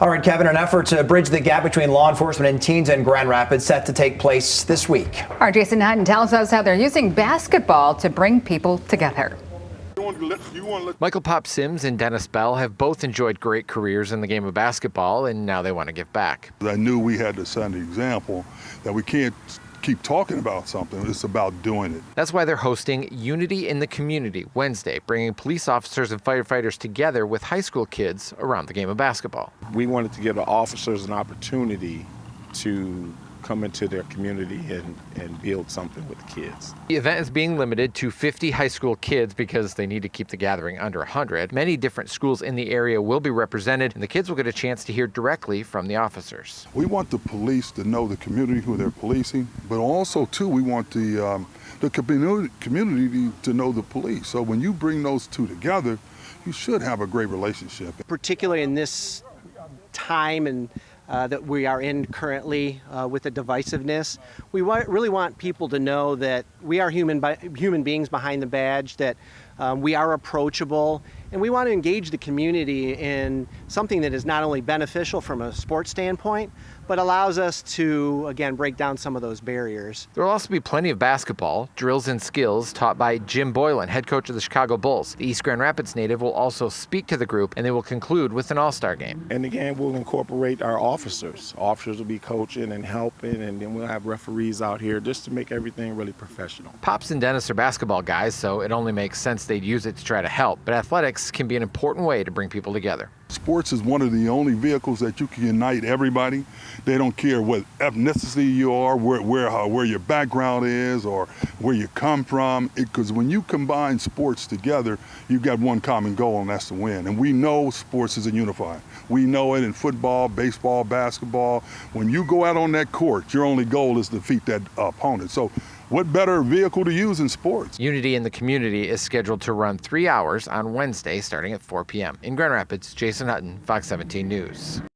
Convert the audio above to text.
All right, Kevin, an effort to bridge the gap between law enforcement and teens in Grand Rapids set to take place this week. Our Jason Hutton tells us how they're using basketball to bring people together. Michael Pop Sims and Dennis Bell have both enjoyed great careers in the game of basketball, and now they want to give back. I knew we had to set an example that we can't keep talking about something. It's about doing it. That's why they're hosting Unity in the Community Wednesday, bringing police officers and firefighters together with high school kids around the game of basketball. We wanted to give the officers an opportunity to come into their community and build something with the kids. The event is being limited to 50 high school kids because they need to keep the gathering under 100. Many different schools in the area will be represented, and the kids will get a chance to hear directly from the officers. We want the police to know the community who they're policing, but also, too, we want the community to know the police. So when you bring those two together, you should have a great relationship. Particularly in this time and that we are in currently with the divisiveness, we really want people to know that we are human beings behind the badge, that we are approachable, and we want to engage the community in something that is not only beneficial from a sports standpoint, but allows us to, again, break down some of those barriers. There will also be plenty of basketball, drills and skills taught by Jim Boylan, head coach of the Chicago Bulls. The East Grand Rapids native will also speak to the group, and they will conclude with an all-star game. And again, we'll incorporate our officers. Officers will be coaching and helping, and then we'll have referees out here just to make everything really professional. Pops and Dennis are basketball guys, so it only makes sense they'd use it to try to help. But athletics can be an important way to bring people together. Sports is one of the only vehicles that you can unite everybody. They don't care what ethnicity you are, where your background is, or where you come from. Because when you combine sports together, you've got one common goal, and that's to win. And we know sports is a unifier. We know it in football, baseball, basketball. When you go out on that court, your only goal is to defeat that opponent. So what better vehicle to use in sports? Unity in the Community is scheduled to run 3 hours on Wednesday starting at 4 p.m. In Grand Rapids, Jason Hutton, Fox 17 News.